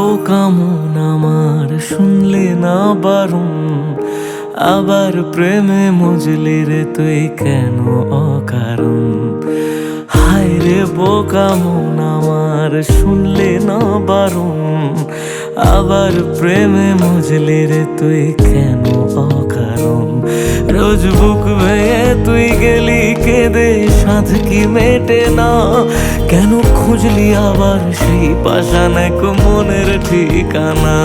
বোকা মন আমার শুনলে না বারণ, আবার প্রেমে মজলি রে তুই কেন অকারণ। হায় রে বোকা মন আমার শুনলে না বারণ, আবার প্রেমে মজলি রে তুই কেন অকারণ। রোজ বুক ভেঙে তুই গেলি কেঁদে সাধ কি মেটে না, কেন খুঁজলি আবার সেই পাষাণ এক মনের ঠিকানা।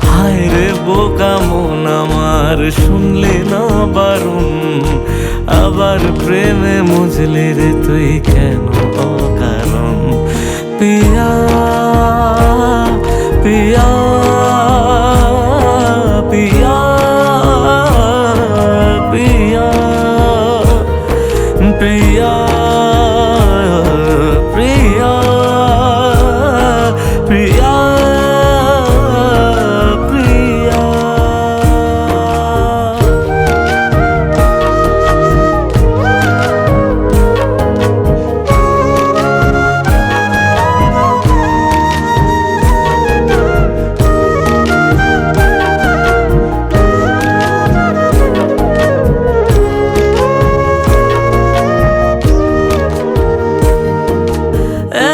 হায় রে বোকা মন আমার শুনলে না বারণ, আবার প্রেমে মজলে রে তুই কেন অকারণ। পিয়া পিয়া পিয়া পিয়া পিয়া প্রিয়া প্রিয়া প্রিয়া।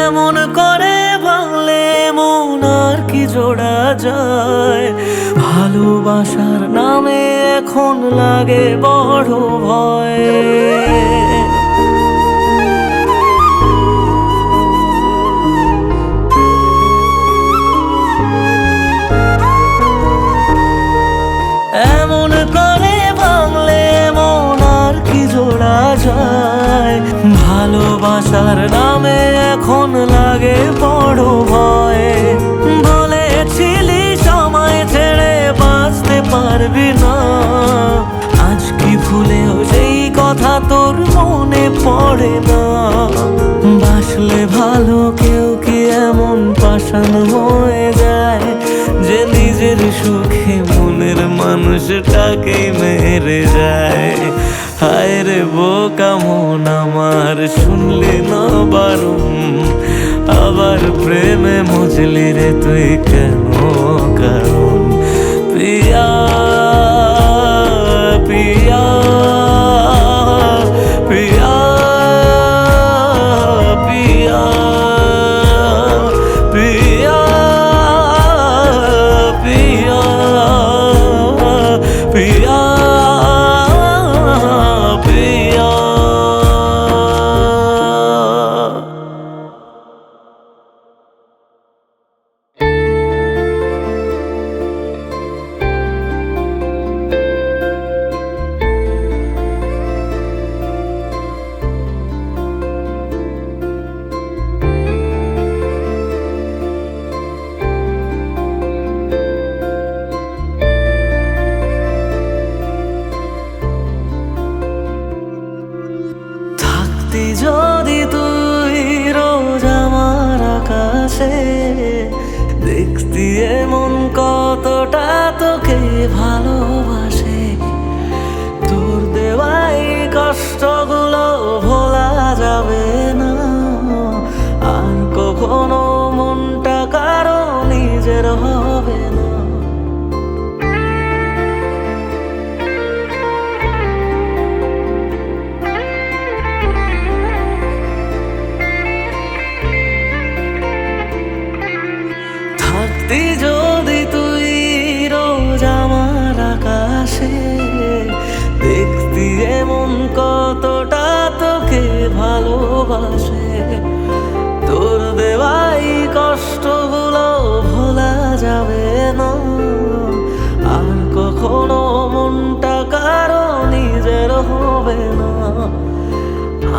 এমন করে ভাঙলে মন আর কি জোড়া যায়, ভালোবাসার নামে এখন লাগে বড় ভয়। এমন করে ভাঙলে মন আর কি জোড়া যায়, ভালোবাসার নামে এখন লাগে বড় ভয়। বলেছিলি সময় ছেড়ে বাঁচতে পারবি না, আজ কি ভুলেও সেই কথা তোর মনে পড়ে না। বাসলে ভালো কেউ কি এমন পাষাণ হয়ে যায়, যে নিজের সুখে মনের মানুষটাকে মেরে যায়। হায় রে বোকা মন আমার শুনলে না বারণ, আবার প্রেমে মজলি রে তুই কেন কারণ। পিয়া পিয়া পিয়া পিয়া পিয়া পিয়া পিয়া পিয়া। থাকতি যদি তুই রোজ আমার আকাশে, দেখতি এমন কতটা তোকে ভালোবাসে। তোর দেওয়াই কষ্টগুলো ভোলা যাবে না, আর কখনো মনটা কারো নিজের হবে না। থাকতি যদি তুই রোজ আমার আকাশে, দেখতি এমন কতটা তোকে ভালোবাসে। তোর দেওয়াই কষ্টগুলো ভোলা যাবে না, আর কখনো মনটা কারো নিজের হবে না।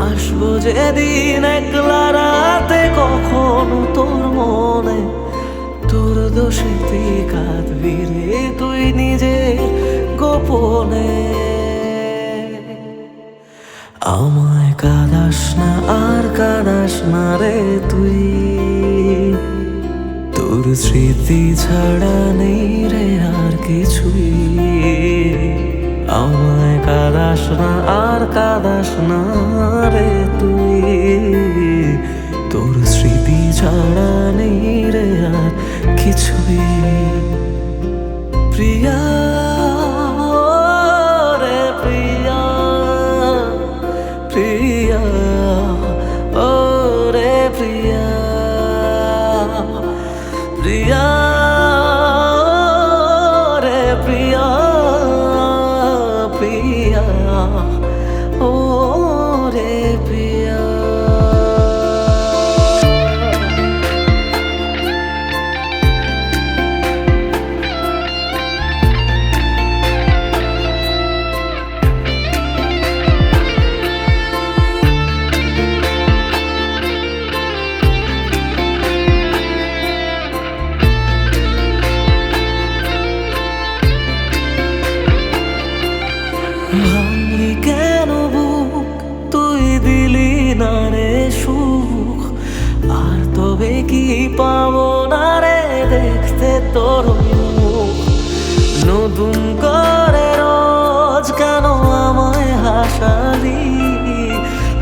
আসবো যেদিন একলা রাতে কখনো তোর মনে, তোর দোষেতে কাঁদবি রে তুই নিজে গোপনে। আমায় কাঁদাস না আর কাঁদাস না রে তুই, তোর স্মৃতি ছাড়া নেই রে আর কিছুই। আমায় কাঁদাস না আর কাঁদাস না রে তুই, তোর স্মৃতি ছাড়া নেই রে আর কিছুই। প্রিয়া রে প্রিয়া, প্রিয়া ও রে প্রিয়া, প্রিয়া রে প্রিয়া, প্রিয়া ও রে প্রিয়া। ভাঙলি কেন বুক, তুই দিলি না রে সুখ, আর তবে কি পাবো না রে দেখতে তোর মুখ। নতুন করে রোজ কেন আমায় হাসালি,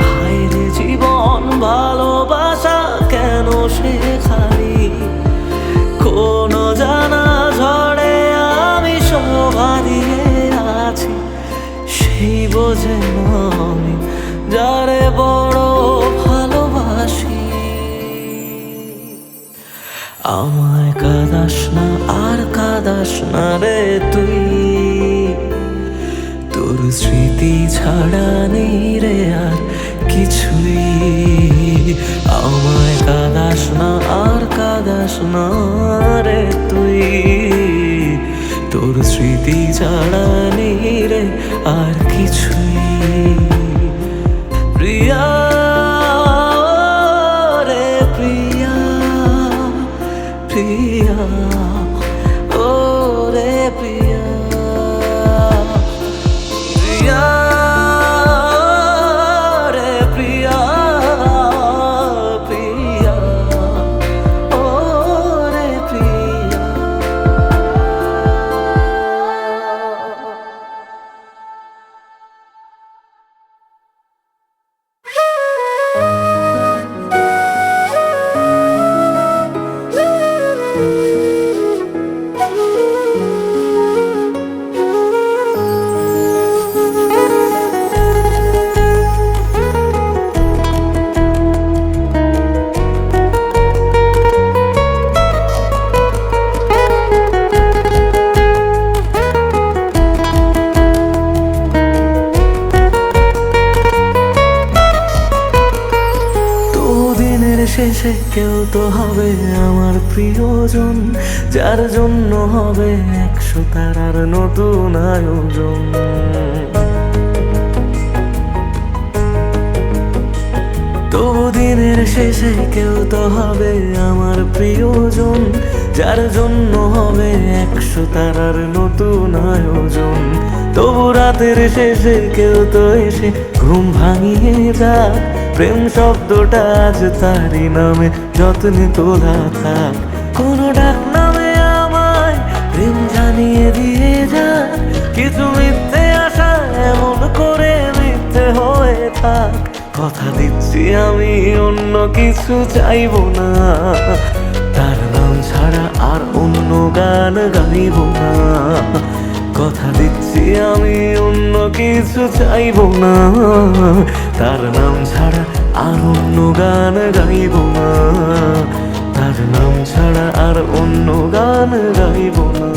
হায় রে জীবন ভালোবাসা কেন শেখালি। কোনো জানা ঝড়ে আমি শোভা দিয়ে আছি, সেই বোঝে আমি যারে বড় ভালোবাসি। আমায় কাঁদাস না আর কাঁদাস না রে তুই, তোর স্মৃতি ছাড়া নেই রে আর কিছুই। আমায় কাঁদাস না আর কাঁদাস না রে তুই, তোর স্মৃতি ছাড়া নেই রে আর কিছুই। প্রিয়া রে প্রিয়া, প্রিয়া ও রে প্রিয়া, প্রিয়া রে প্রিয়া, প্রিয়া ও রে প্রিয়া। শেষে কেউ তো হবে আমার প্রিয়জন, যার জন্য হবে 100 তারার নতুন আয়োজন। তবু দিনের শেষে কেউ তো হবে আমার প্রিয়জন, যার জন্য হবে 100 তারার নতুন আয়োজন। তবু রাতের শেষে কেউ তো এসে ঘুম ভাঙিয়ে যাক, প্রেম শব্দটা আজ তারই নামে যত্নে তোলা থাক। কোনো ডাক নামে আমায় প্রেম জানিয়ে দিয়ে যাক, কিছু মিথ্যে আশা এমন করে মিথ্যে হয়ে থাক। কথা দিচ্ছি আমি অন্য কিছু চাইবো না, তার নাম ছাড়া আর অন্য গান গাইব না। কথা দিচ্ছি আমি অন্য কিছু চাইবো না, তার নাম ছাড়া আর অন্য গান গাইব না, তার নাম ছাড়া আর অন্য গান গাইব না।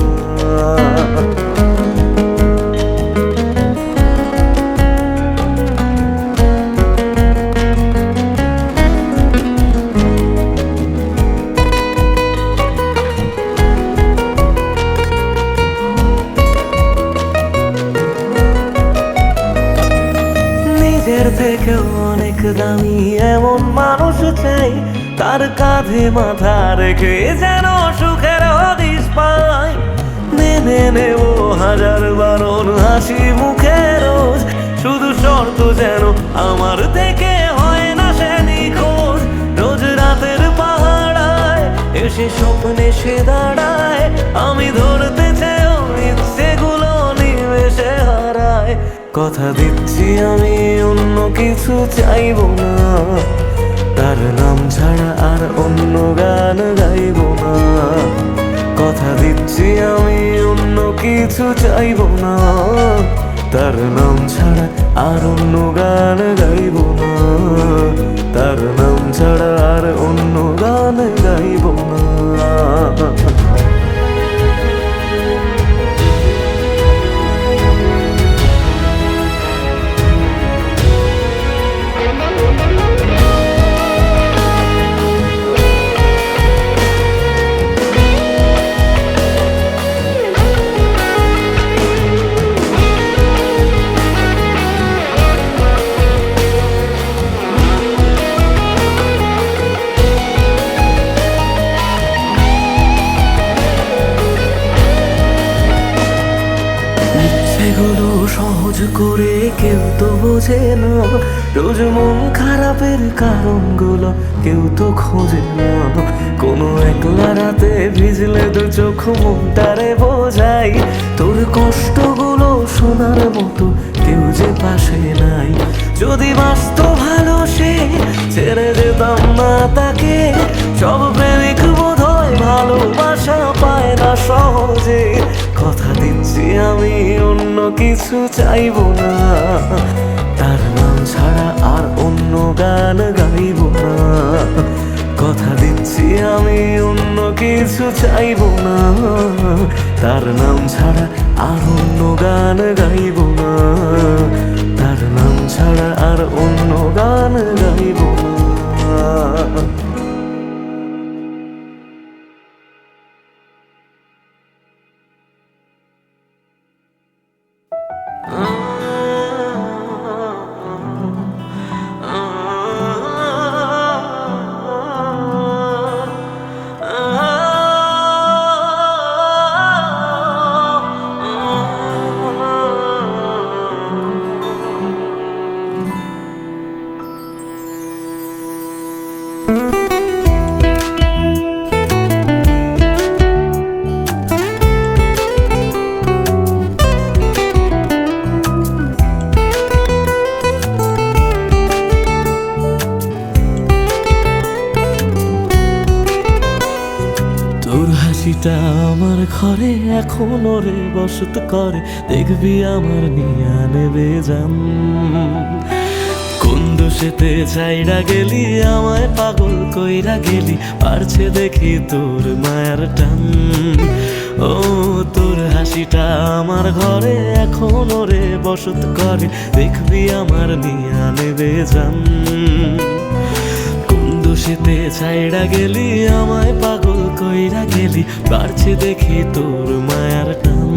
নিজের থেকেও অনেক দামি এমন মানুষ চাই, তার কাঁধে মাথা রেখে যেন সুখের হদিশ পাই। মেনে নেব হাজার বারণ হাসি মুখে রোজ, শুধু শর্ত যেন আমার থেকে হয় না সে নিখোঁজ। রোজ রাতের পাহাড়ায় এসে স্বপ্নে সে দাঁড়ায়, আমি ধরতে চেয়েও ইচ্ছেগুলো নিমেষে হারায়। কথা দিচ্ছি আমি অন্য কিছু চাইবো না, তার নাম ছাড়া আর অন্য গান গাইব না। কথা দিচ্ছি আমি অন্য কিছু চাইব না। তার নাম ছাড়া আর অন্য গান গাইব না। তার নাম ছাড়া আর অন্য গান গাইব না। এগুলো সহজ করে কেউ তো বোঝে না। রোজ মন খারাপের কারণগুলো কেউ তো খোঁজে না। কোনো একলা রাতে ভিজলে দু চোখ মনটারে বোঝাই। তোর কষ্টগুলো শোনার মতো কেউ যে পাশে নাই। যদি বাঁচত ভালো সে ছেড়ে যেতাম না তাকে। সব প্রেমিক বোধহয় ভালোবাসা পায় না সহজে। কথা দিচ্ছি আমি অন্য কিছু চাইব না। তার নাম ছাড়া আর অন্য গান গাইব না। কথা দিচ্ছি আমি অন্য কিছু চাইব না। তার নাম ছাড়া আর অন্য গান গাইব না। তার নাম ছাড়া আর অন্য গান গাইব না। তোর হাসিটা আমার ঘরে এখনো রে বসত করে। দেখবি আমার নিয়া নেবে জান। কোন দোষেতে ছাইড়া গেলি আমায় পাগল কইরা গেলি। পারছে দেখি তোর মায়ার টান। ও তোর হাসিটা আমার ঘরে এখনো রে বসত করে। দেখবি আমার নিয়া নেবে জান। দোষেতে ছাইড়া গেলি আমায় পাগল কইরা গেলি। পারছে দেখি তোর মায়ার টান।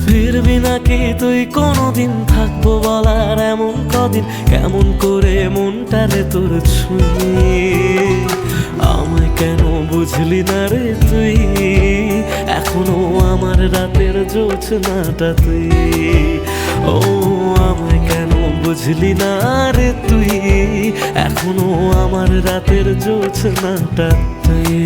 ফিরবি নাকি তুই কোনোদিন? থাকবো বলার এমন কদিন। কেমন করে মনটারে তোর ছুঁয়ে। আমায় কেন বুঝলি না রে তুই? এখনো আমার রাতের জোছনাটা তুই। ও আমায় কেন বুঝলি না রে তুই? এখনো আমার রাতের জোছনাটা তুই।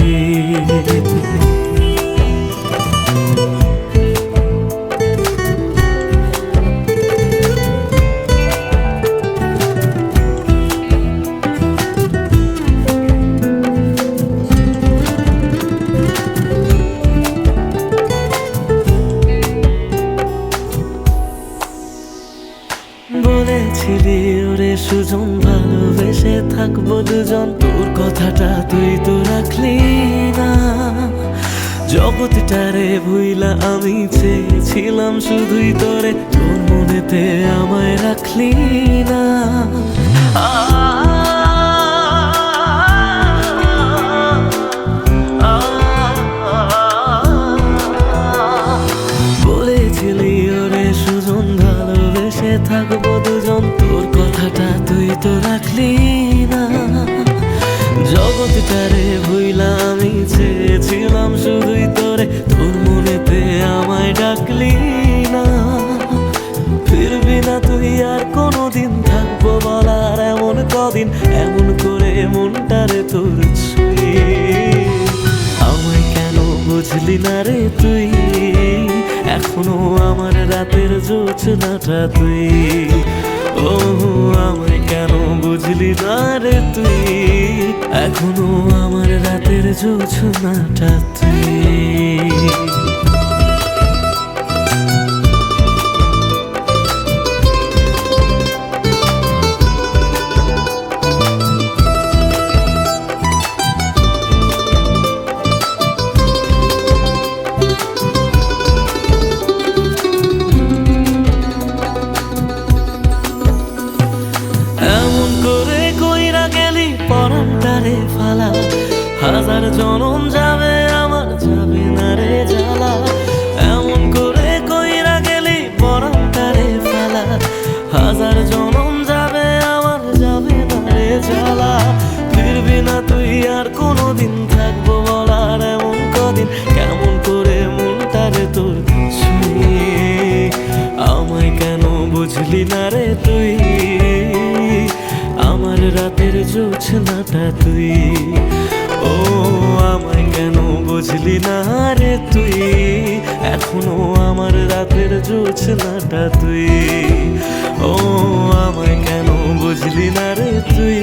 বলেছিলি ওরে সুজন ভালোবেসে থাকবো দুজন। তোর কথাটা তুই তো রাখলি না। জগৎটারে ভুইলা আমি চেয়েছিলাম শুধুই তোরে। তোর মনেতে আমায় রাখলি না। বলেছিলি ওরে সুজন ভালোবেসে থাকবো দুজন। তোর কথাটা তুই তো রাখলি না। জগৎটারে ভুইলা আমি চেয়েছিলাম শুধুই তোরে। তোর মনেতে আমায় ডাকলি না। ফিরবি না তুই আর কোনোদিন? থাকবো বলার এমন কদিন। এমন করে মনটারে তোর ছুঁয়ে। আমায় কেন বুঝলি না রে তুই? এখনো আমার রাতের জোছনাটা তুই। ও ও আমায় কেন বুঝলি না রে তুই, এখনো আমার রাতের জোছনাটা তুই। এমন করে কইরা গেলি পরানটারে ফালা, হাজার জনম যাবে আমার যাবে না রে জ্বালা। এমন করে কইরা গেলি পরানটারে ফালা, হাজার জনম যাবে আমার যাবে না রে জ্বালা। ফিরবি না তুই আর কোনোদিন, থাকবো বলার এমন কদিন, কেমন করে মনটারে তোর ছুঁয়ে। আমায় কেন বুঝলি না রে তুই, আমার রাতের জোছনাটা তুই। ও আমায় কেন বুঝলি না রে তুই, এখনো আমার রাতের জোছনাটা তুই। ও আমায় কেন বুঝলি না রে তুই,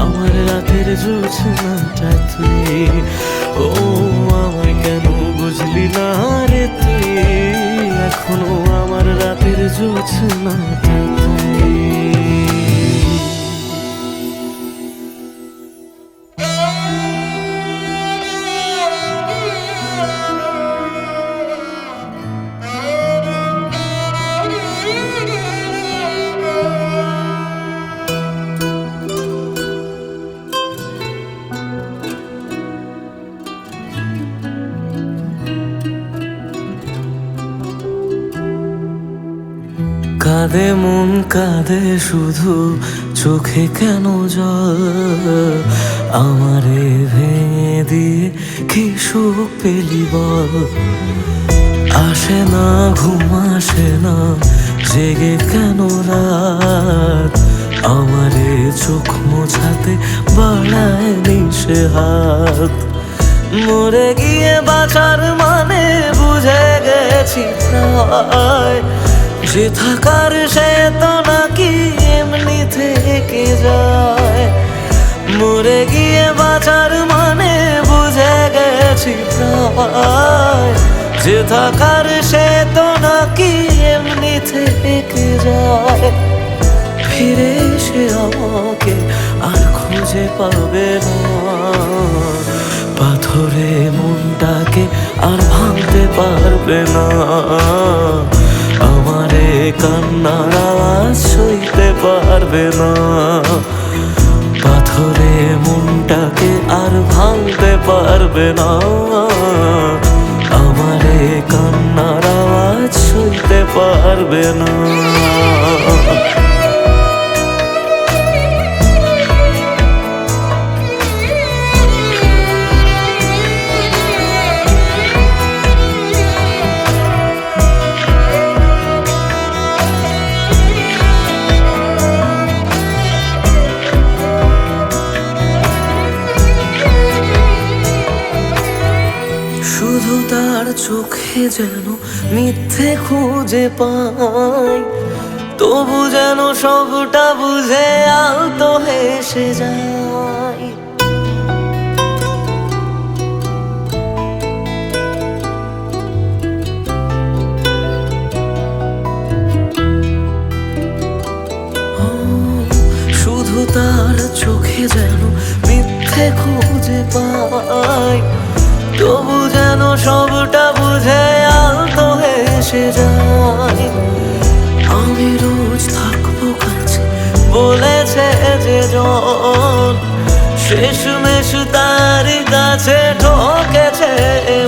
আমার রাতের জোছনাটা তুই। ও আমায় কেন বুঝলি না রে তুই, এখনো আমার রাতের জোছনাটা তুই। কাঁদে মন কাঁদে শুধু, চোখে কেন জল, আমারে ভেঙে দিয়ে কি সুখ পেলি বল। আসে না ঘুম আসে না, জেগে কেন রাত, আমারে চোখ মোছাতে বাড়ায় নিশে হাত। মরে গিয়ে বাঁচার মানে বুঝে গেছি প্রায়, যে থাকার সে তো নাকি এমনি থেকে যায়। মরে গিয়ে বাঁচার মানে বুঝে গেছি প্রায়, যে থাকার সে তো নাকি এমনি থেকে যায়। ফিরে এসে আমাকে আর খুঁজে পাবে না, পাথরে মনটাকে আর ভাঙতে পারবে না। আমারে কান্নার আওয়াজ সইতে পারবে না, পাথরে মনটাকে আর ভাঙতে পারবে না। আমারে কান্নার আওয়াজ সইতে পারবে না। শুধু তার চোখে যেন মিথ্যে খুঁজে পাই, তবু যেন সবটা বুঝে আলতো হেসে যায়। শুধু তার চোখে যেন মিথ্যে খুঁজে পাই, তবু যেন সবটা বুঝে আলতো হেসে যায়। আমি রোজ থাকবো কাছে বলেছে যে জন, শেষমেশ তার কাছে ঠকেছে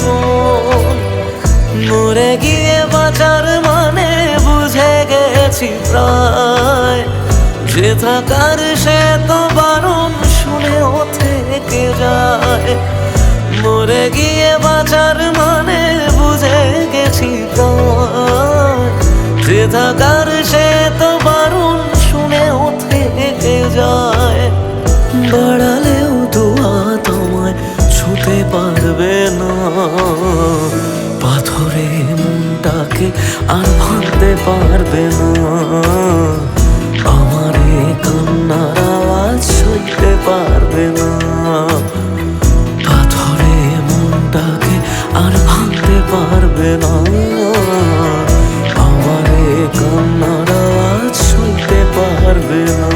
মন। মরে গিয়ে বাঁচার মানে বুঝে গেছি প্রায়, যে থাকার সে তো বারণ শুনেও থেকে যায়। মরে গিয়ে বাঁচার মানে বুঝে গেছি প্রায়, যে থাকার সে তো বারণ শুনেও থেকে যায়। বাড়ালেও দোয়া তোমায় ছুঁতে পারবে না, পাথরে মনটাকে আর ভাঙতে পারবে পারবে না, আমার এই কান্নার আওয়াজ সইতে পারবে না। পাথরে মনটাকে আর ভাঙতে পারবে না, আমার এই কান্নার আওয়াজ সইতে পারবে না।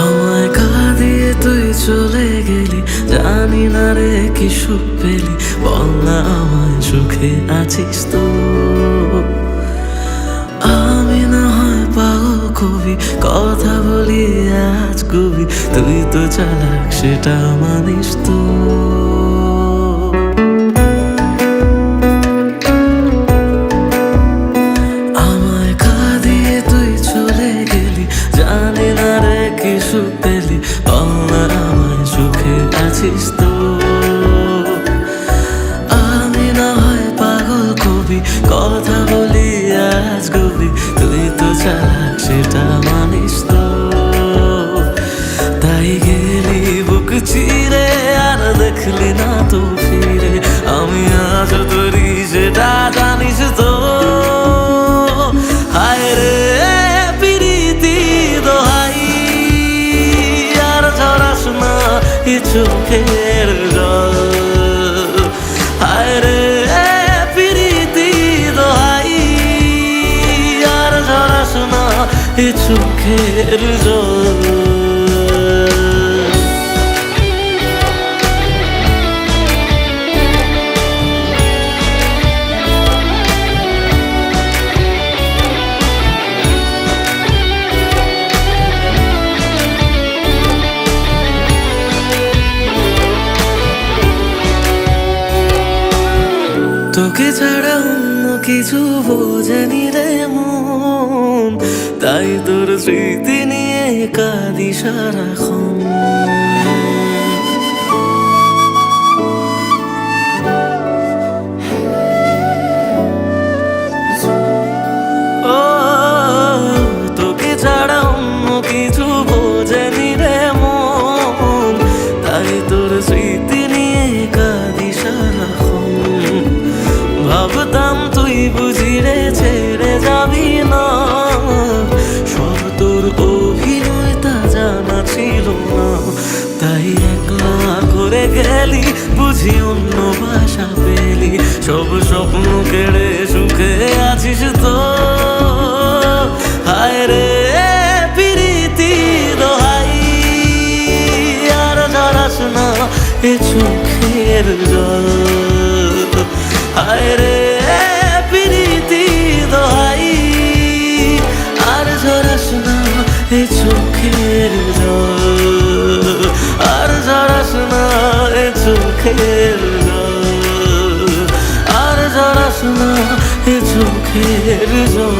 আমায় কাঁদিয়ে তুই চলে গেলি, জানি না রে কি সুখ পেলি, বল না আমায় সুখে আছিস তো। আমি না হয় পাগল কবি, কথা বলি আজ কবি, তুই তো চালাক সেটা মানিস তো। আমায় কাঁদিয়ে তুই চলে গেলি, জানি না রে কি সুখ পেলি, বল না আমায় সুখে আছিস তো। আমি না হয় পাগল কবি, কথা বলি আজ কবি, তুই তো চালাক সেটা মানিস তো। তাই গেলি বুক চিরে আর দেখলি না তো ফিরে, আমি আজ তোরি সেটা জানিস তো। হায় রে প্রীতি দোহাই, আর ঝরাস না এ চোখের জল। হায় রে প্রীতি দোহাই, আর ঝরাস না এ চোখের জল। তোকে ছাড়া অন্য কিছু বোঝেনি রে মন, তাই তোর স্মৃতি নিয়ে কাঁদি সারাক্ষণ। ও তোকে ছাড়া অন্য কিছু বোঝেনি রে মন, তাই তোর স্মৃতি নিয়ে কাঁদি সারাক্ষণ। ভাবতাম তুই বুঝি রে ছেড়ে যাবি না, সব তোর অভিনয় তা জানা ছিল না। তাই একলা করে গেলি, বুঝি অন্য ভাষা পেলি, সব স্বপ্ন কেড়ে সুখে আছিস তো। হায় রে প্রীতি দোহাই, আর ঝরাস না এ চোখের জল। হায় রে প্রীতি দোহাই, আর ঝরাস না এ চোখের জল, আর ঝরাস না এ চোখের জল, আর ঝরাস না এ চোখের জল।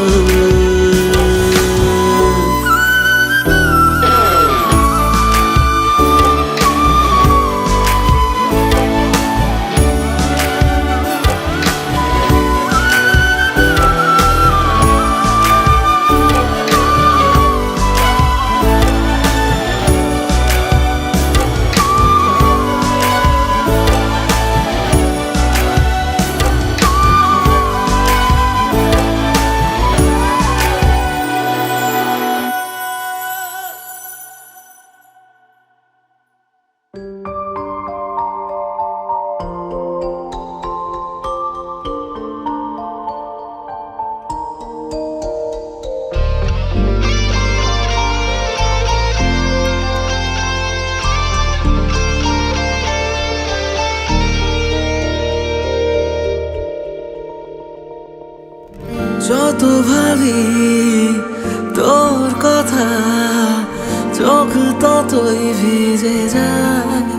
ততই ভিজে যায়,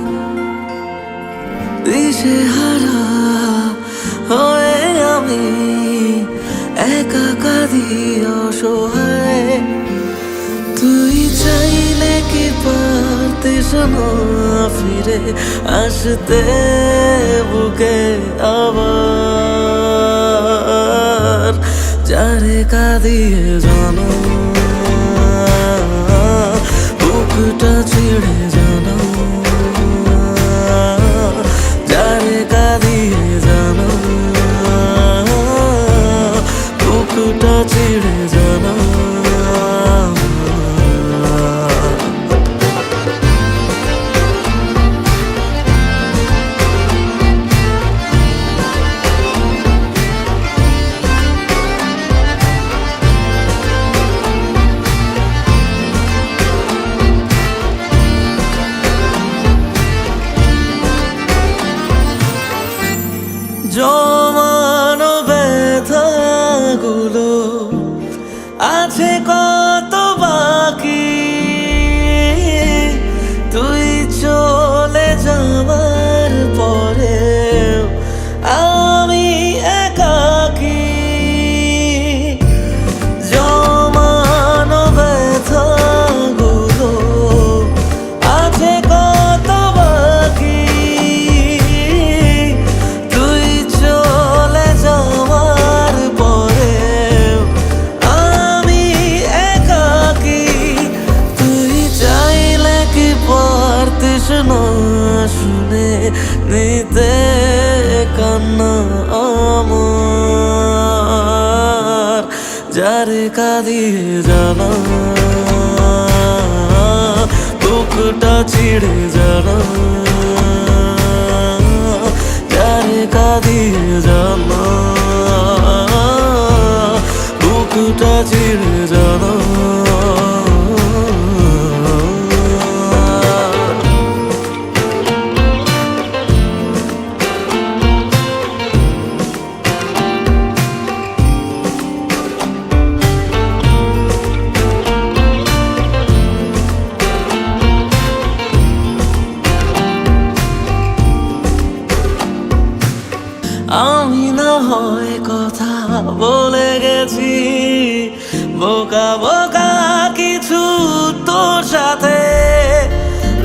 দিশেহারা হয়ে আমি একা কাঁদি অসহায়। তুই চাইলে কি পারতিস না ফিরে আসতে বুকে আবার, যারে কাঁদিয়ে জানো বুকটা ছিঁড়ে জানো, যারে কাঁদিয়ে জানো বুকটা ছিঁড়ে জানো। জমানো ব্যথাগুলো আছে কত বাকি, তুই চলে যাবার পরে আমি একাকী। জমানো ব্যথাগুলো আছে কত বাকি, শুনে নিতে কান্না আমার, যারে কাঁদিয়ে জানা বুকটা ছিঁড়ে জানা, যারে কাঁদিয়ে জানা বুকটা ছিঁড়ে জানা। আমি না হয় কথা বলে গেছি বোকা বোকা কিছু তোর সাথে,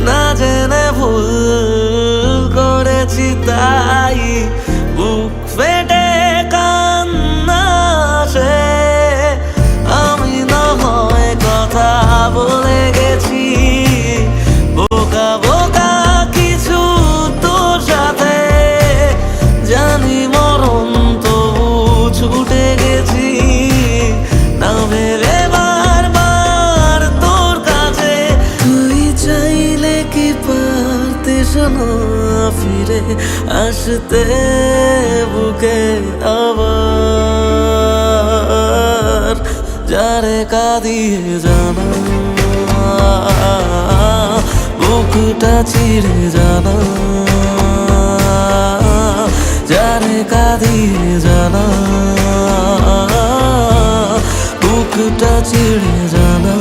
না জেনে ভুল করেছি তাই বুক ফেটে কান্না আসে। আমি না হয় কথা বলে গেছি বোকা বোকা কিছু তোর সাথে, জানি মরণ তবু ছুটে গেছি না ভেবে বারবার তোর কাছে। তুই চাইলে কি পারতিস না ফিরে আসতে বুকে আবার, যারে কাঁদিয়ে জানা বুকটা ছিঁড়ে জানা, যারে কাঁদিয়ে জানা বুকটা ছিঁড়ে জানা।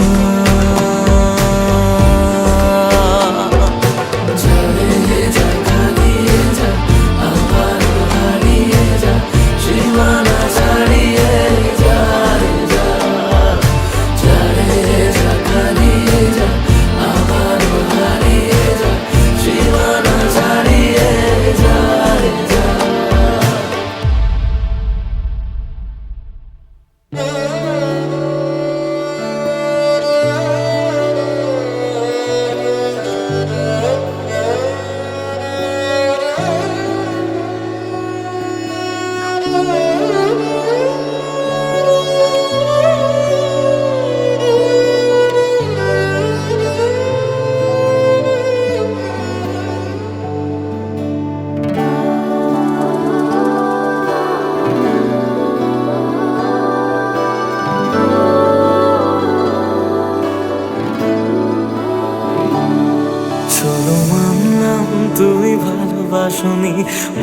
চলো মানলাম তুমি ভালো ভালোবাসনি,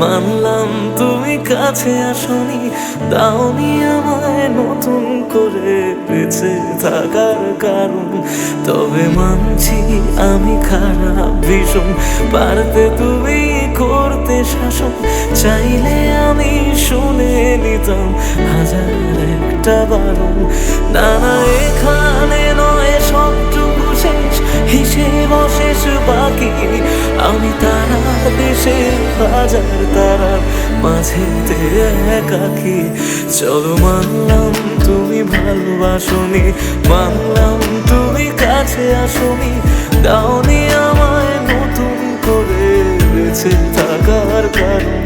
মানলাম তুমি কাছে আসনি, দাওনি আমায় নতুন করে বেঁচে থাকার কারণ। তবে মানছি আমি খারাপ ভীষণ, পারতে তুমি করতে শাসন, চাইলে আমি শুনে নিতাম হাজার একটা বারণ। না না এখানে নয় সবটুকু শেষ, হিসেব অশেষ বাকি, আমি তারা দেশে হাজার তারার মাঝেতে একাকি। চলো মানলাম তুমি ভালোবাসনি, মানলাম তুমি কাছে আসনি, দাওনি আমায় নতুন করে বেঁচে থাকার কারণ।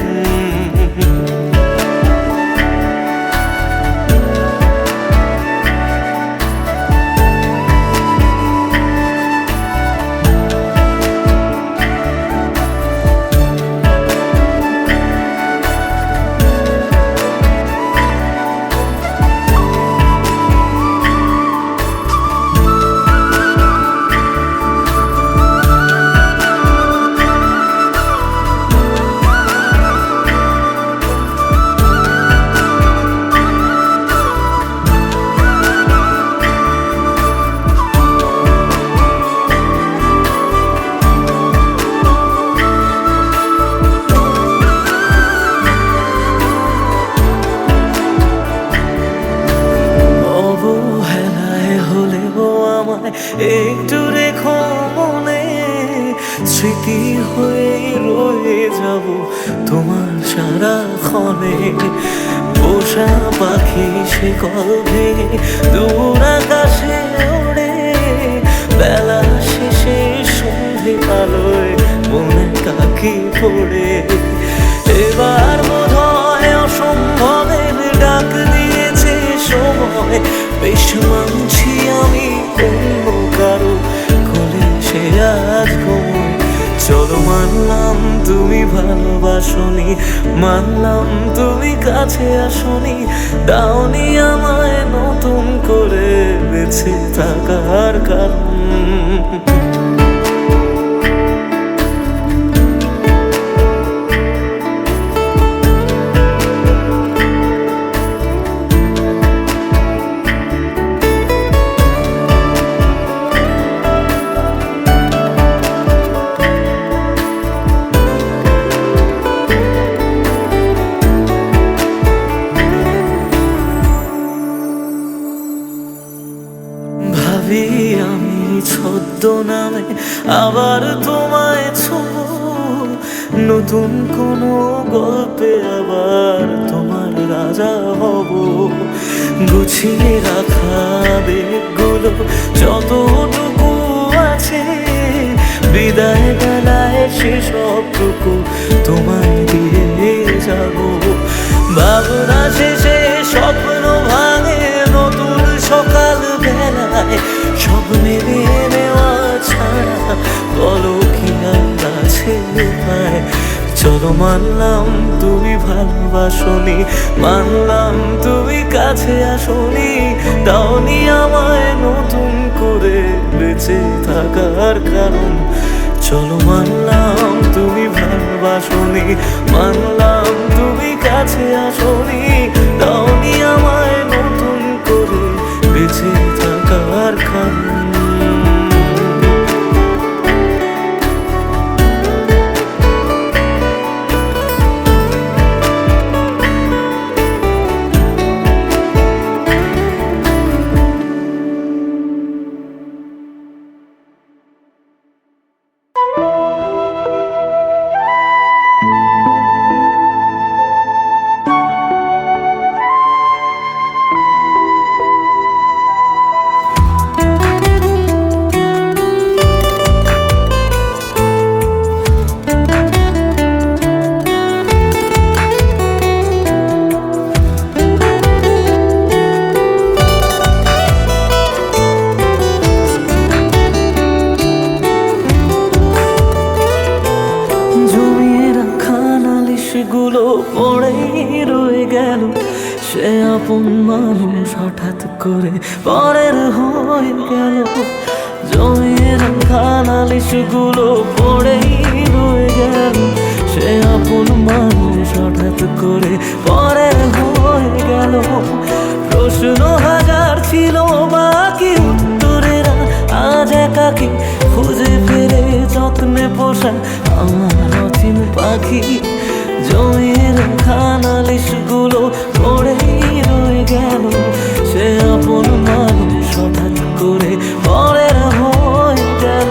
একটু রেখো মনে, স্মৃতি হয়ে রয়ে যাব তোমার সারাক্ষণে। পোষা পাখি সে কবে দূর আকাশে ওড়ে, বেলা শেষে সন্ধে আলোয় মনে কাকি পড়ে। এবার বোধহয় অসম্ভবের ডাক দিয়েছে সময়, বেশ মানছি আমি অন্য কারো কোলে সে আজ ঘুমোয়। চলো মানলাম তুমি ভালোবাসনি, মানলাম তুমি কাছে আসনি, দাওনি আমায় নতুন করে বেঁচে থাকার কারণ। ভাবি আমি ছদ্মনামে আবার তোমায় ছোঁব, নতুন কোনো গল্পে আবার তোমার রাজা হব। গুছিয়ে রাখা বেগগুলো যতটুকু আছে, বিদায় বেলায় সেসবটুকু তোমায় দিয়ে যাব। ভাবনা শেষে স্বপ্ন ভাঙে নতুন সকাল বেলায়, সব মেনে নেওয়া ছাড়া বলো কি আর আছে উপায়। চলো মানলাম তুমি ভালোবাসনি, মানলাম তুমি কাছে আসনি, দাওনি আমায় নতুন করে বেঁচে থাকার কারণ। চলো মানলাম তুমি ভালোবাসনি, মানলাম তুমি কাছে আসনি, দাওনি আমায় নতুন করে বেঁচে থাকার কারণ। গুলো পড়েই রয়ে গেল, সে আপন মানুষ হঠাৎ করে পরের হয়ে গেল। জমিয়ে রাখা নালিশ গুলো পড়েই রয়ে গেল, সে করে পরের হয়ে গেল। প্রশ্ন হাজার ছিল বাকি, উত্তরেরা আজ একাকি খুঁজে ফেরে যত্নে পোষা আমার অচিন পাখি। জমির খানালিশগুলো পড়েই রয়ে গেল, সে আপন মানুষ হঠাৎ করে পরের হয়ে গেল।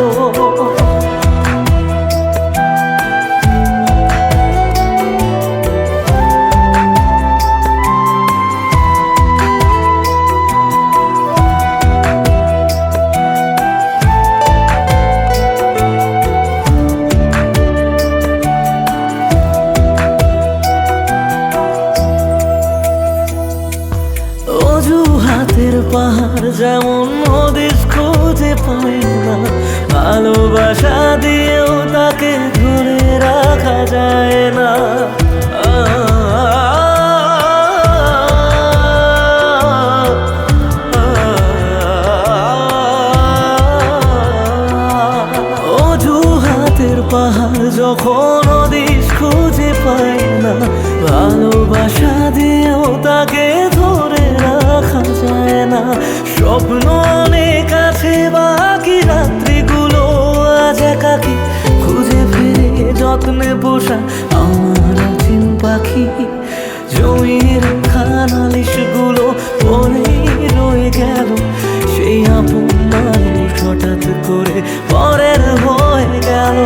অজুহাতের পাহাড় যেমন হদিস খুঁজে পাই না, ভালোবাসা দিয়েও তাকে ধরে রাখা যায় না। অজুহাতের পাহাড় যখন হদিস খুঁজে পাই না, ভালোবাসা দিয়েও তাকে ধরে রাখা যায় না। স্বপ্ন অনেক আছে বাকি, রাত্রিগুলো আজ একাকি খুঁজে ফিরে যত্নে পোষা আমার অচিন পাখি। জমির খানালিশগুলো পড়েই রয়ে গেল, সেই আপন মানুষ হঠাৎ করে পরের হয়ে গেল।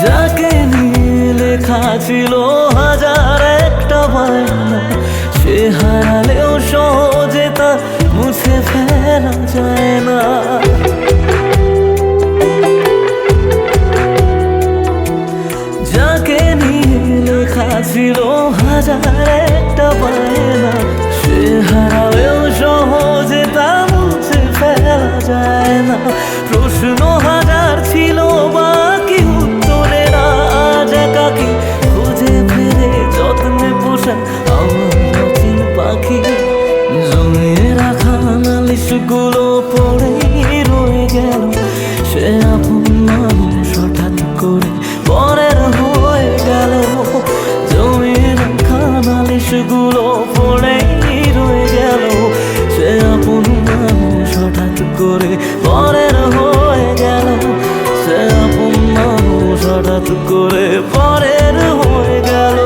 যাকে নিয়ে লেখা ছিল হাজার একটা বায়না, সে হারালেও সহজে তা মুছে ফেলা যায় না। যাকে নিয়ে লেখা ছিল হাজার একটা বায়না, সে হারালেও সহজে তা মুছে ফেলা যায় না। প্রশ্ন হাজার ছিল বাকি, উত্তরেরা আজ একাকি খুঁজে ফিরে যত্নে পোষা আমার অচিন পাখি। জমির খানালিশগুলো পড়েই রয়ে গেল, সে আপন মানুষ হঠাৎ করে পরের হয়ে গেল। জমির খানালিশগুলো পড়েই রয়ে গেল, সে আপন মানুষ হঠাৎ করে পরের হয়ে গেল। সে আপন মানুষ হঠাৎ করে পরের হয়ে গেল।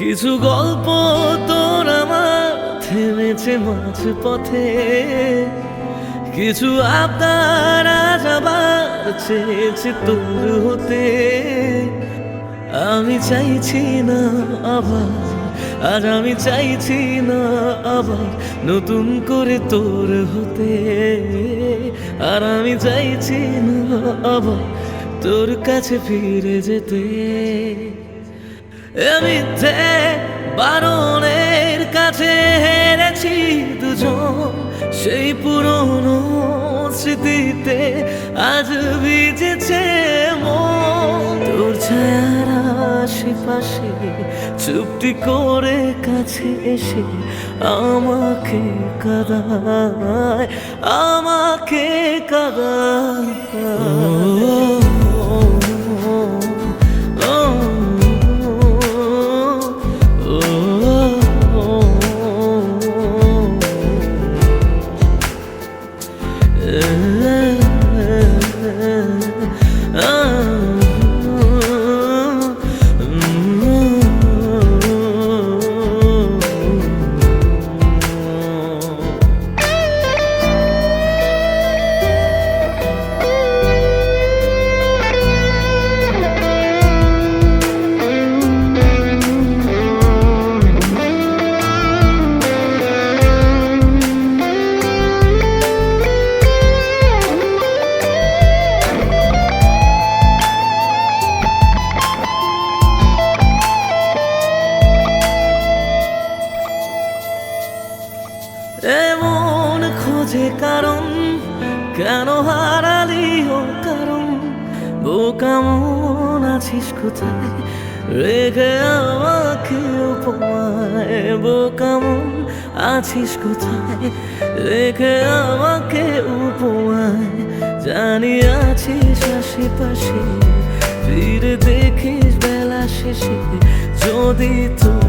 কিছু গল্প তোর আমার থেমেছে মাঝ পথে, কিছু আবদার আজ আবার চেয়েছে তোর হতে। আমি চাইছি না আবার, আজ আমি চাইছি না আবার নতুন করে তোর হতে। আর আমি চাইছি না আবার তোর কাছে ফিরে যেতে। মিথ্যে বারণের কাছে হেরেছি দুজন, সেই পুরনো স্মৃতিতে আজ ভিজেছে মন। তোর ছায়ার আশেপাশে চুপটি করে কাছে এসে আমাকে কাঁদায়, আমাকে কাঁদায়। যে কারণ, কেন হারালি ও কারণ, বোকা মন আছিস কোথায়, রেখে আমাকে উপমায়। বোকা মন আছিস কোথায়, রেখে আমাকে উপমায়। জানি আছিস আশেপাশে, ফিরে দেখিস বেলা শেষে, যদি তো